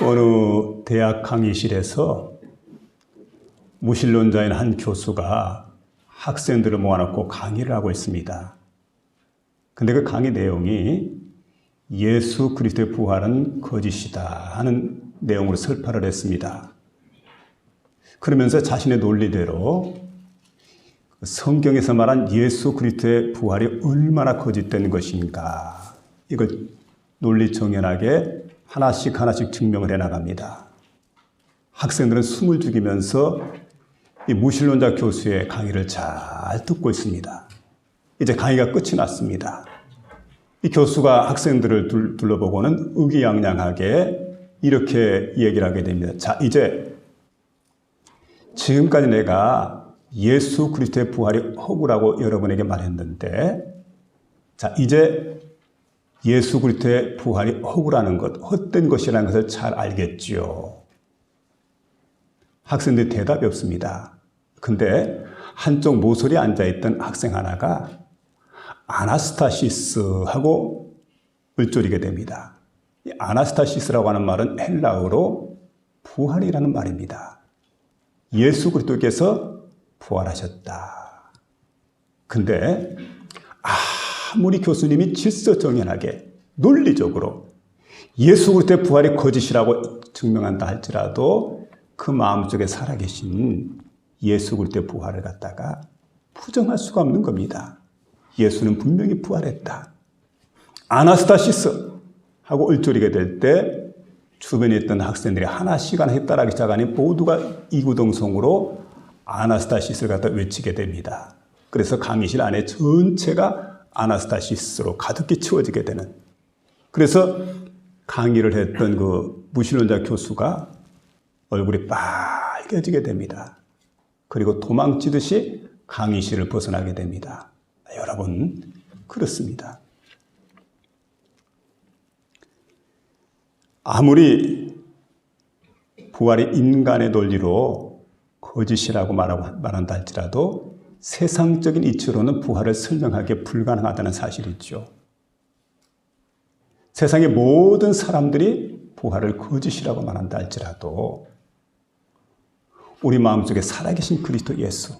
어느 대학 강의실에서 무신론자인 한 교수가 학생들을 모아놓고 강의를 하고 있습니다. 근데 그 강의 내용이 예수 그리스도의 부활은 거짓이다 하는 내용으로 설파를 했습니다. 그러면서 자신의 논리대로 성경에서 말한 예수 그리스도의 부활이 얼마나 거짓된 것인가, 이걸 논리정연하게 하나씩 증명을 해나갑니다. 학생들은 숨을 죽이면서 이 무신론자 교수의 강의를 잘 듣고 있습니다. 이제 강의가 끝이 났습니다. 이 교수가 학생들을 둘러보고는 의기양양하게 이렇게 얘기를 하게 됩니다. 자, 이제 지금까지 내가 예수 그리스도의 부활이 허구라고 여러분에게 말했는데, 자, 이제 예수 그리스도의 부활이 허구라는 것, 헛된 것이라는 것을 잘 알겠지요. 학생들이 대답이 없습니다. 근데 한쪽 모서리에 앉아있던 학생 하나가 아나스타시스 하고 을조리게 됩니다. 이 아나스타시스라고 하는 말은 헬라어로 부활이라는 말입니다. 예수 그리스도께서 부활하셨다. 근데 아무리 교수님이 질서정연하게 논리적으로 예수 그리스도의 부활이 거짓이라고 증명한다 할지라도 그 마음속에 살아계신 예수 그리스도의 부활을 갖다가 부정할 수가 없는 겁니다. 예수는 분명히 부활했다. 아나스타시스 하고 얼조리게 될 때 주변에 있던 학생들이 하나씩 따라하기 시작하니 모두가 이구동성으로 아나스타시스를 갖다 외치게 됩니다. 그래서 강의실 안에 전체가 아나스타시스로 가득히 채워지게 되는, 그래서 강의를 했던 그 무신론자 교수가 얼굴이 빨개지게 됩니다. 그리고 도망치듯이 강의실을 벗어나게 됩니다. 여러분, 그렇습니다. 아무리 부활이 인간의 논리로 거짓이라고 말한다 할지라도 세상적인 이치로는 부활을 설명하기 불가능하다는 사실이죠. 세상의 모든 사람들이 부활을 거짓이라고 말한다 할지라도 우리 마음속에 살아계신 그리스도 예수,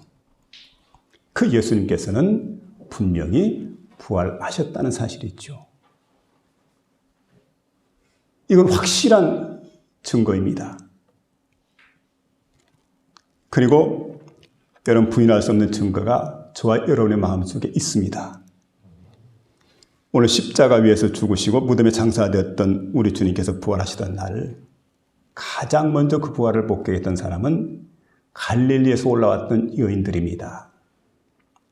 그 예수님께서는 분명히 부활하셨다는 사실이죠. 이건 확실한 증거입니다. 그리고 여러분, 부인할 수 없는 증거가 저와 여러분의 마음속에 있습니다. 오늘 십자가 위에서 죽으시고 무덤에 장사되었던 우리 주님께서 부활하시던 날, 가장 먼저 그 부활을 목격했던 사람은 갈릴리에서 올라왔던 여인들입니다.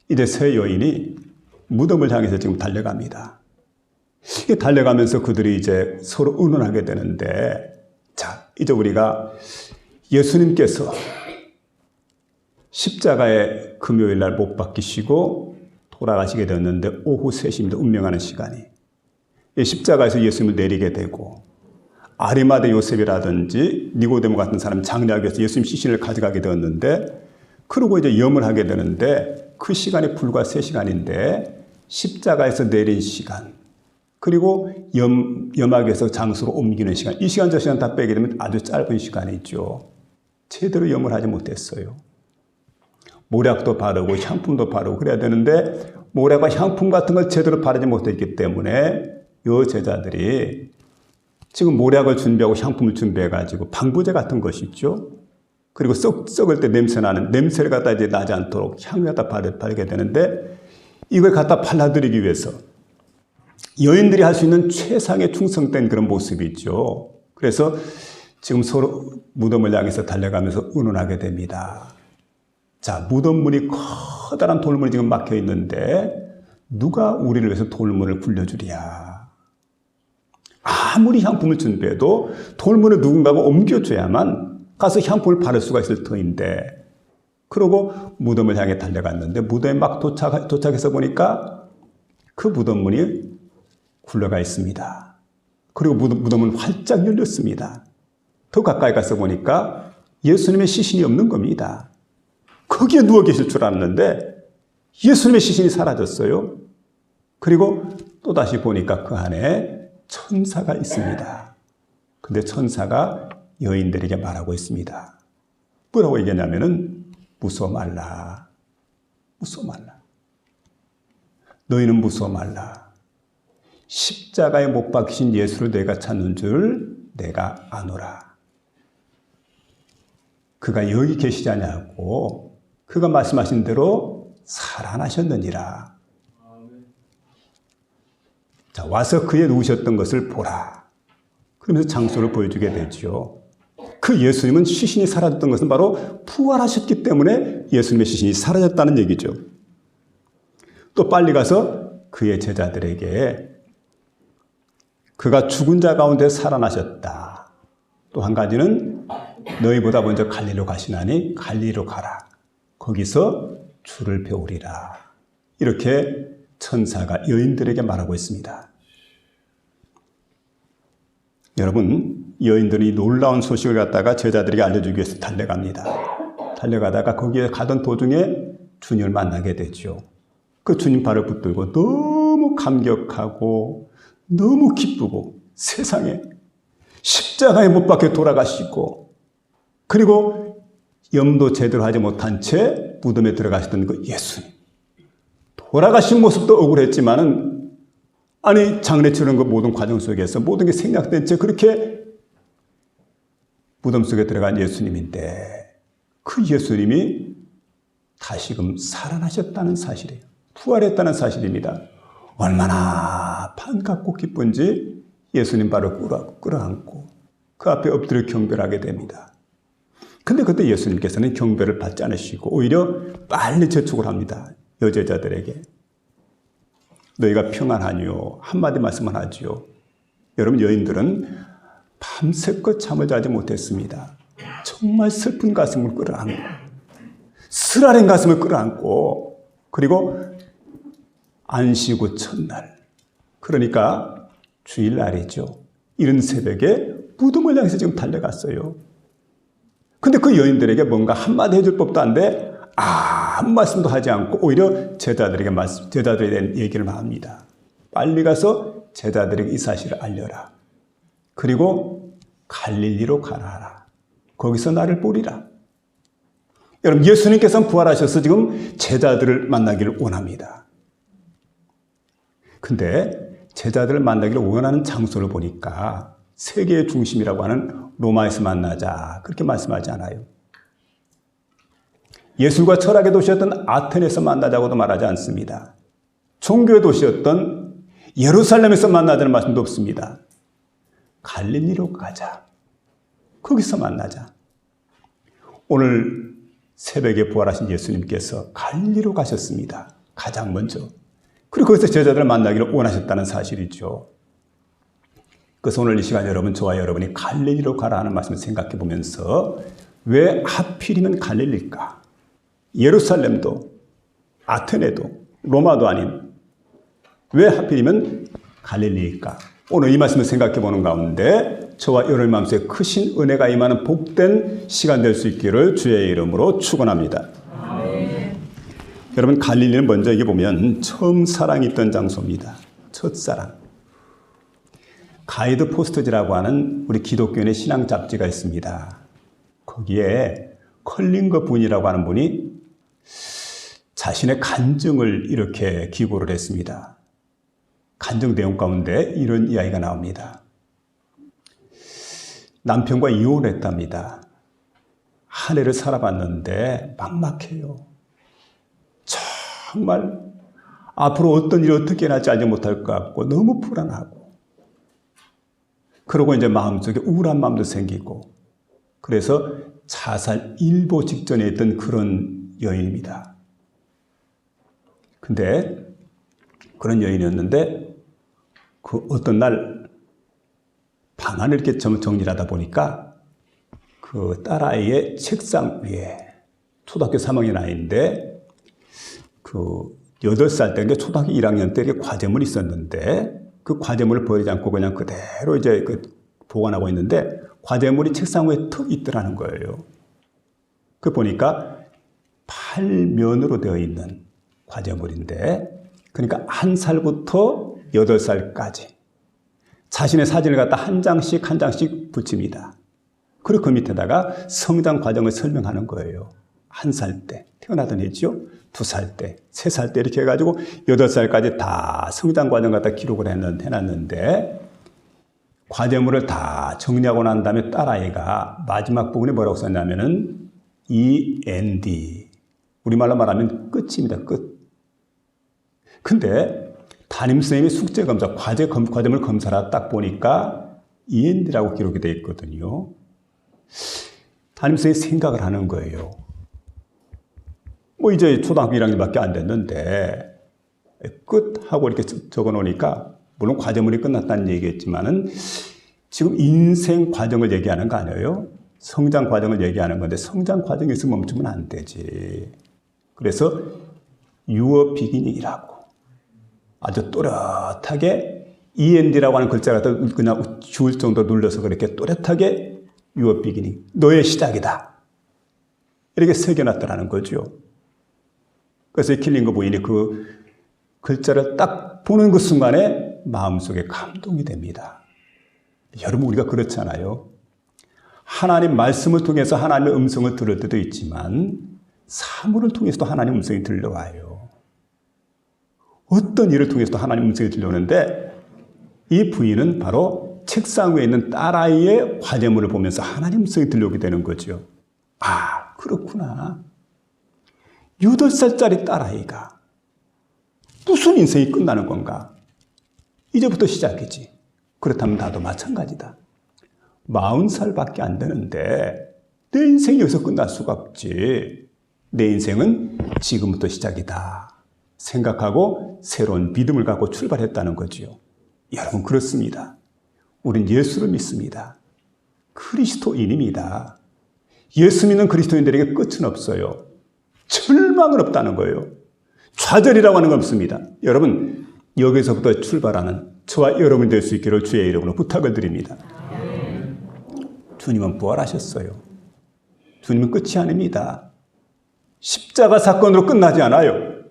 이제 세 여인이 무덤을 향해서 지금 달려갑니다. 달려가면서 그들이 이제 서로 의논하게 되는데, 자, 이제 우리가 예수님께서 십자가에 금요일 날 못 박히시고 돌아가시게 되었는데 오후 3시입니다. 운명하는 시간이. 십자가에서 예수님을 내리게 되고 아리마대 요셉이라든지 니고데모 같은 사람 장례하기 위해서 예수님 시신을 가져가게 되었는데, 그러고 이제 염을 하게 되는데 그 시간이 불과 3시간인데 십자가에서 내린 시간, 그리고 염하기 위해서 장소로 옮기는 시간, 이 시간 저 시간 다 빼게 되면 아주 짧은 시간이죠. 제대로 염을 하지 못했어요. 모략도 바르고 향품도 바르고 그래야 되는데 모략과 향품 같은 걸 제대로 바르지 못했기 때문에 이 제자들이 지금 모략을 준비하고 향품을 준비해가지고 방부제 같은 것이 있죠. 그리고 썩을 때 냄새나는, 냄새를 갖다 이제 나지 않도록 향을 갖다 바르게 되는데, 이걸 갖다 발라드리기 위해서 여인들이 할 수 있는 최상의 충성된 그런 모습이죠. 그래서 지금 서로 무덤을 향해서 달려가면서 의논하게 됩니다. 자, 무덤문이 커다란 돌문이 지금 막혀 있는데 누가 우리를 위해서 돌문을 굴려주랴. 아무리 향품을 준비해도 돌문을 누군가가 옮겨줘야만 가서 향품을 바를 수가 있을 터인데, 그러고 무덤을 향해 달려갔는데 무덤에 막 도착해서 보니까 그 무덤문이 굴러가 있습니다. 그리고 무덤은 활짝 열렸습니다. 더 가까이 가서 보니까 예수님의 시신이 없는 겁니다. 거기에 누워 계실 줄 알았는데 예수님의 시신이 사라졌어요. 그리고 또다시 보니까 그 안에 천사가 있습니다. 근데 천사가 여인들에게 말하고 있습니다. 뭐라고 얘기하냐면은 무서워 말라. 무서워 말라. 너희는 무서워 말라. 십자가에 못 박히신 예수를 내가 찾는 줄 내가 아노라. 그가 여기 계시지 않냐고 그가 말씀하신 대로 살아나셨느니라. 자, 와서 그의 누우셨던 것을 보라. 그러면서 장소를 보여주게 되죠. 그 예수님은 시신이 사라졌던 것은 바로 부활하셨기 때문에 예수님의 시신이 사라졌다는 얘기죠. 또 빨리 가서 그의 제자들에게 그가 죽은 자 가운데 살아나셨다. 또 한 가지는 너희보다 먼저 갈릴리로 가시나니 갈릴리로 가라. 거기서 주를 배우리라. 이렇게 천사가 여인들에게 말하고 있습니다. 여러분, 여인들이 놀라운 소식을 갖다가 제자들에게 알려주기 위해서 달려갑니다. 달려가다가 거기에 가던 도중에 주님을 만나게 되죠. 그 주님 발을 붙들고 너무 감격하고 너무 기쁘고 세상에 십자가에 못 박혀 돌아가시고 그리고 염도 제대로 하지 못한 채 무덤에 들어가시던 그 예수님. 돌아가신 모습도 억울했지만은 아니 장례 치르는 그 모든 과정 속에서 모든 게 생략된 채 그렇게 무덤 속에 들어간 예수님인데 그 예수님이 다시금 살아나셨다는 사실이에요. 부활했다는 사실입니다. 얼마나 반갑고 기쁜지 예수님 바로 끌어안고 그 앞에 엎드려 경배하게 됩니다. 근데 그때 예수님께서는 경배를 받지 않으시고 오히려 빨리 재촉을 합니다. 여제자들에게. 너희가 평안하니요? 한마디 말씀만 하지요. 여러분 여인들은 밤새껏 잠을 자지 못했습니다. 정말 슬픈 가슴을 끌어안고 쓰라린 가슴을 끌어안고 그리고 안식구 첫날 그러니까 주일날이죠. 이른 새벽에 무덤을 향해서 지금 달려갔어요. 근데 그 여인들에게 뭔가 한마디 해줄 법도 한데 아무 말씀도 하지 않고 오히려 제자들에 대한 얘기를 합니다. 빨리 가서 제자들에게 이 사실을 알려라. 그리고 갈릴리로 가라. 거기서 나를 보리라. 여러분 예수님께서는 부활하셔서 지금 제자들을 만나기를 원합니다. 근데 제자들을 만나기를 원하는 장소를 보니까 세계의 중심이라고 하는 로마에서 만나자 그렇게 말씀하지 않아요. 예술과 철학의 도시였던 아테네에서 만나자고도 말하지 않습니다. 종교의 도시였던 예루살렘에서 만나자는 말씀도 없습니다. 갈릴리로 가자. 거기서 만나자. 오늘 새벽에 부활하신 예수님께서 갈릴리로 가셨습니다. 가장 먼저. 그리고 거기서 제자들을 만나기를 원하셨다는 사실이죠. 그래서 오늘 이 시간 여러분, 저와 여러분이 갈릴리로 가라 하는 말씀을 생각해 보면서 왜 하필이면 갈릴리일까? 예루살렘도 아테네도 로마도 아닌 왜 하필이면 갈릴리일까? 오늘 이 말씀을 생각해 보는 가운데 저와 여러분의 마음속에 크신 은혜가 임하는 복된 시간 될 수 있기를 주의 이름으로 축원합니다. 여러분 갈릴리는 먼저 이게 보면 처음 사랑이 있던 장소입니다. 첫사랑. 가이드 포스터지라고 하는 우리 기독교인의 신앙 잡지가 있습니다. 거기에 컬링거 분이라고 하는 분이 자신의 간증을 이렇게 기고를 했습니다. 간증 내용 가운데 이런 이야기가 나옵니다. 남편과 이혼을 했답니다. 한 해를 살아봤는데 막막해요. 정말 앞으로 어떤 일이 어떻게 날지 알지 못할 것 같고 너무 불안하고 그러고 이제 마음속에 우울한 마음도 생기고 그래서 자살 일보 직전에 있던 그런 여인입니다. 근데 그런 여인이었는데 그 어떤 날 방안을 이렇게 정리를 하다 보니까 그 딸아이의 책상 위에 초등학교 3학년 아이인데 그 8살 때, 초등학교 1학년 때 과제물이 있었는데 그 과제물을 버리지 않고 그냥 그대로 이제 보관하고 있는데 과제물이 책상 위에 턱 있더라는 거예요. 그 보니까 8면으로 되어 있는 과제물인데 그러니까 1살부터 8살까지 자신의 사진을 갖다 한 장씩 한 장씩 붙입니다. 그리고 그 밑에다가 성장 과정을 설명하는 거예요. 1살 때 태어나던 애죠. 2살 때, 3살 때 이렇게 해가지고 8살까지 다 성장 과정 갖다 기록을 해놨는데 과제물을 다 정리하고 난 다음에 딸아이가 마지막 부분에 뭐라고 썼냐면은 END. 우리말로 말하면 끝입니다. 끝. 근데 담임선생님이 숙제검사, 과제물 검사라 딱 보니까 END라고 기록이 되어 있거든요. 담임선생님이 생각을 하는 거예요. 뭐 이제 초등학교 1학년밖에 안 됐는데 끝하고 이렇게 적어 놓으니까 물론 과제물이 끝났다는 얘기겠지만은 지금 인생 과정을 얘기하는 거 아니에요? 성장 과정을 얘기하는 건데 성장 과정에서 멈추면 안 되지. 그래서 Your beginning이라고 아주 또렷하게 END라고 하는 글자가 그냥 죽을 정도로 눌러서 그렇게 또렷하게 Your beginning, 너의 시작이다. 이렇게 새겨놨다라는 거죠. 그래서 킬링거 부인이 그 글자를 딱 보는 그 순간에 마음속에 감동이 됩니다. 여러분, 우리가 그렇잖아요. 하나님 말씀을 통해서 하나님의 음성을 들을 때도 있지만 사물을 통해서도 하나님의 음성이 들려와요. 어떤 일을 통해서도 하나님의 음성이 들려오는데 이 부인은 바로 책상 위에 있는 딸아이의 과제물을 보면서 하나님의 음성이 들려오게 되는 거죠. 아, 그렇구나. 8살짜리 딸아이가 무슨 인생이 끝나는 건가? 이제부터 시작이지. 그렇다면 나도 마찬가지다. 40살밖에 안 되는데 내 인생이 여기서 끝날 수가 없지. 내 인생은 지금부터 시작이다 생각하고 새로운 믿음을 갖고 출발했다는 거지요. 여러분, 그렇습니다. 우린 예수를 믿습니다. 그리스도인입니다. 예수 믿는 그리스도인들에게 끝은 없어요. 절망은 없다는 거예요. 좌절이라고 하는 건 없습니다. 여러분, 여기서부터 출발하는 저와 여러분이 될 수 있기를 주의 이름으로 부탁을 드립니다. 주님은 부활하셨어요. 주님은 끝이 아닙니다. 십자가 사건으로 끝나지 않아요.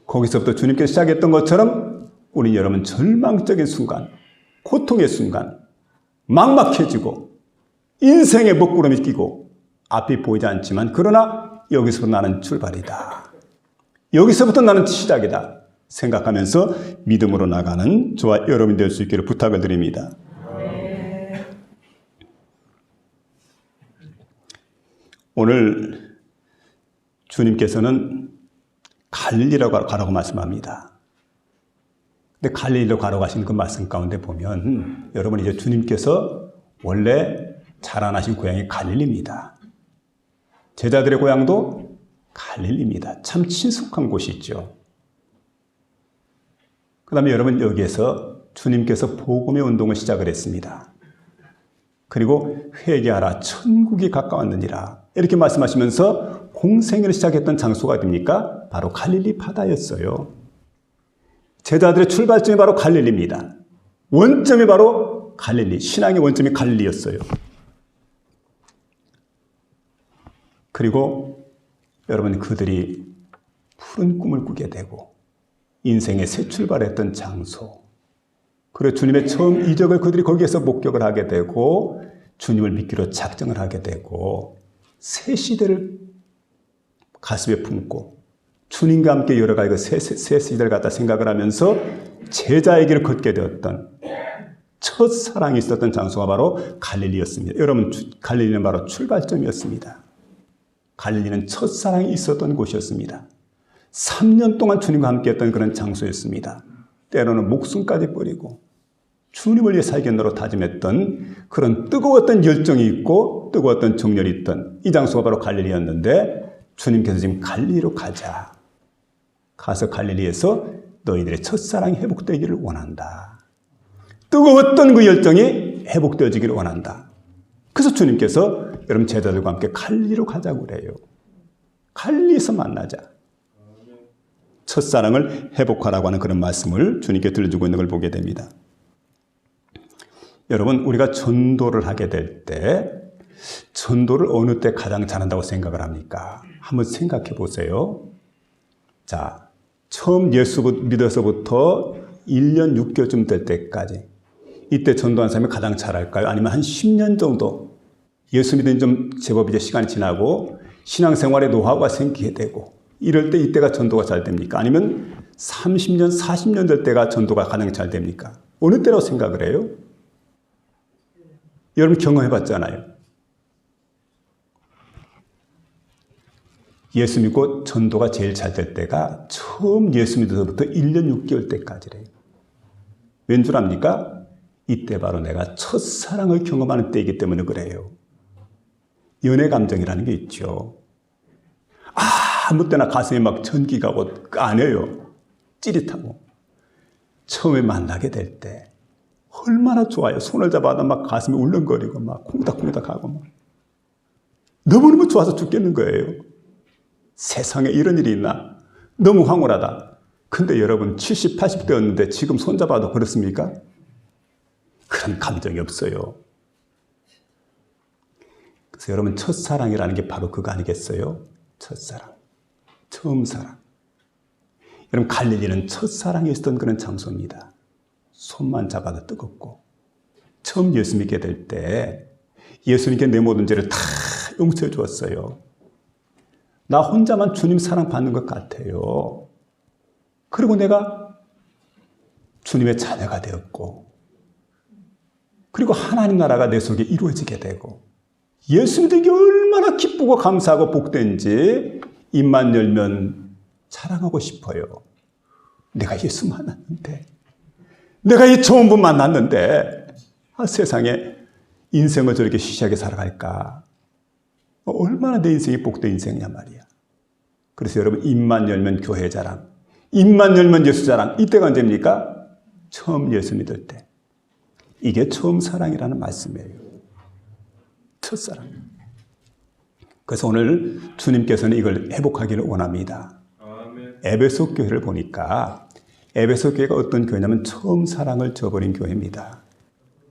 거기서부터 주님께서 시작했던 것처럼 우리 여러분 절망적인 순간, 고통의 순간, 막막해지고 인생의 먹구름이 끼고 앞이 보이지 않지만 그러나 여기서부터 나는 출발이다. 여기서부터 나는 시작이다 생각하면서 믿음으로 나가는 저와 여러분이 될 수 있기를 부탁을 드립니다. 오늘 주님께서는 갈릴리로 가라고 말씀합니다. 근데 갈릴리로 가라고 하신 그 말씀 가운데 보면 여러분 이제 주님께서 원래 자라나신 고향이 갈릴리입니다. 제자들의 고향도 갈릴리입니다. 참 친숙한 곳이죠. 그 다음에 여러분 여기에서 주님께서 복음의 운동을 시작을 했습니다. 그리고 회개하라 천국이 가까웠느니라 이렇게 말씀하시면서 공생애를 시작했던 장소가 어디입니까? 바로 갈릴리 바다였어요. 제자들의 출발점이 바로 갈릴리입니다. 원점이 바로 갈릴리, 신앙의 원점이 갈릴리였어요. 그리고 여러분 그들이 푸른 꿈을 꾸게 되고 인생의 새 출발했던 장소, 그리고 주님의 처음 이적을 그들이 거기에서 목격을 하게 되고 주님을 믿기로 작정을 하게 되고 새 시대를 가슴에 품고 주님과 함께 여러 가지 새 시대를 갖다 생각을 하면서 제자의 길을 걷게 되었던 첫 사랑이 있었던 장소가 바로 갈릴리였습니다. 여러분, 갈릴리는 바로 출발점이었습니다. 갈릴리는 첫 사랑이 있었던 곳이었습니다. 3년 동안 주님과 함께 했던 그런 장소였습니다. 때로는 목숨까지 버리고 주님을 위해 살겠노로 다짐했던 그런 뜨거웠던 열정이 있고 뜨거웠던 정열이 있던 이 장소가 바로 갈릴리였는데 주님께서 지금 갈릴리로 가자. 가서 갈릴리에서 너희들의 첫사랑이 회복되기를 원한다. 뜨거웠던 그 열정이 회복되어지기를 원한다. 그래서 주님께서 여러분 제자들과 함께 갈릴리로 가자고 그래요. 갈릴리에서 만나자. 첫사랑을 회복하라고 하는 그런 말씀을 주님께 들려주고 있는 걸 보게 됩니다. 여러분, 우리가 전도를 하게 될 때 전도를 어느 때 가장 잘한다고 생각을 합니까? 한번 생각해 보세요. 자, 처음 예수 믿어서부터 1년 6개월쯤 될 때까지 이때 전도한 사람이 가장 잘할까요? 아니면 한 10년 정도 예수 믿은 좀 제법 이제 시간이 지나고 신앙생활에 노하우가 생기게 되고 이럴 때 이때가 전도가 잘 됩니까? 아니면 30년, 40년 될 때가 전도가 가장 잘 됩니까? 어느 때라고 생각을 해요? 여러분 경험해 봤잖아요. 예수 믿고 전도가 제일 잘 될 때가 처음 예수 믿어서부터 1년 6개월 때까지래요. 왠 줄 압니까? 이때 바로 내가 첫사랑을 경험하는 때이기 때문에 그래요. 연애 감정이라는 게 있죠. 아무 때나 가슴에 막 전기가 오고 까내요. 찌릿하고. 처음에 만나게 될 때 얼마나 좋아요. 손을 잡아도 막 가슴이 울렁거리고 막 콩닥콩닥하고 막. 너무너무 좋아서 죽겠는 거예요. 세상에 이런 일이 있나? 너무 황홀하다. 근데 여러분 70, 80대였는데 지금 손잡아도 그렇습니까? 그런 감정이 없어요. 그래서 여러분 첫사랑이라는 게 바로 그거 아니겠어요? 첫사랑. 처음 사랑. 여러분 갈릴리는 첫사랑이 있었던 그런 장소입니다. 손만 잡아도 뜨겁고 처음 예수 믿게 될 때 예수님께 내 모든 죄를 다 용서해 주었어요. 나 혼자만 주님 사랑받는 것 같아요. 그리고 내가 주님의 자녀가 되었고 그리고 하나님 나라가 내 속에 이루어지게 되고 예수 믿는 게 얼마나 기쁘고 감사하고 복된지 입만 열면 자랑하고 싶어요. 내가 예수 만났는데 내가 이 좋은 분 만났는데 세상에 인생을 저렇게 시시하게 살아갈까. 얼마나 내 인생이 복된 인생이냐 말이야. 그래서 여러분 입만 열면 교회 자랑, 입만 열면 예수 자랑. 이때가 언제입니까? 처음 예수 믿을 때. 이게 처음 사랑이라는 말씀이에요. 첫사랑. 그래서 오늘 주님께서는 이걸 회복하기를 원합니다. 에베소 교회를 보니까 에베소 교회가 어떤 교회냐면 처음 사랑을 저버린 교회입니다.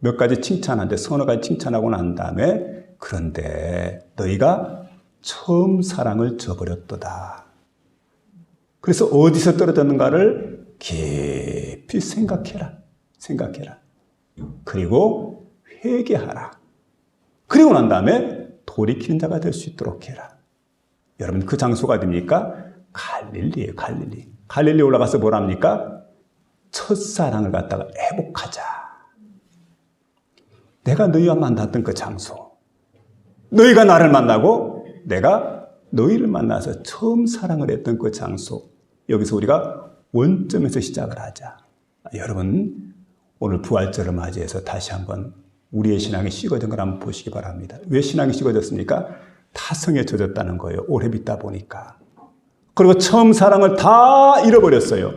몇 가지 칭찬하는데 서너 가지 칭찬하고 난 다음에 그런데 너희가 처음 사랑을 저버렸도다. 그래서 어디서 떨어졌는가를 깊이 생각해라. 생각해라. 그리고 회개하라. 그리고 난 다음에 돌이키는 자가 될 수 있도록 해라. 여러분 그 장소가 어디입니까? 갈릴리예요. 갈릴리. 갈릴리 올라가서 뭘 합니까? 첫사랑을 갖다가 회복하자. 내가 너희와 만났던 그 장소. 너희가 나를 만나고 내가 너희를 만나서 처음 사랑을 했던 그 장소. 여기서 우리가 원점에서 시작을 하자. 여러분 오늘 부활절을 맞이해서 다시 한번 우리의 신앙이 식어진 걸 한번 보시기 바랍니다. 왜 신앙이 식어졌습니까? 타성에 젖었다는 거예요. 오래 믿다 보니까. 그리고 처음 사랑을 다 잃어버렸어요.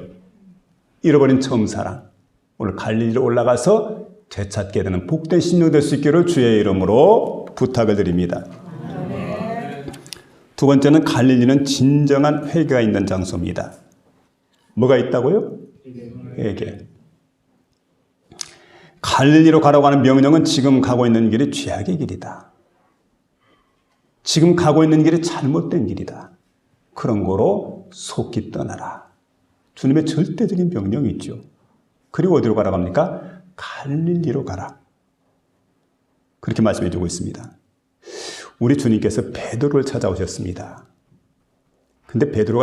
잃어버린 처음 사랑. 오늘 갈릴리로 올라가서 되찾게 되는 복된 심령 될 수 있기를 주의 이름으로 부탁을 드립니다. 두 번째는 갈릴리는 진정한 회개가 있는 장소입니다. 뭐가 있다고요? 회개. 갈릴리로 가라고 하는 명령은 지금 가고 있는 길이 죄악의 길이다. 지금 가고 있는 길이 잘못된 길이다. 그런 거로 속히 떠나라. 주님의 절대적인 명령이 있죠. 그리고 어디로 가라고 합니까? 갈릴리로 가라. 그렇게 말씀해 주고 있습니다. 우리 주님께서 베드로를 찾아오셨습니다. 근데 베드로가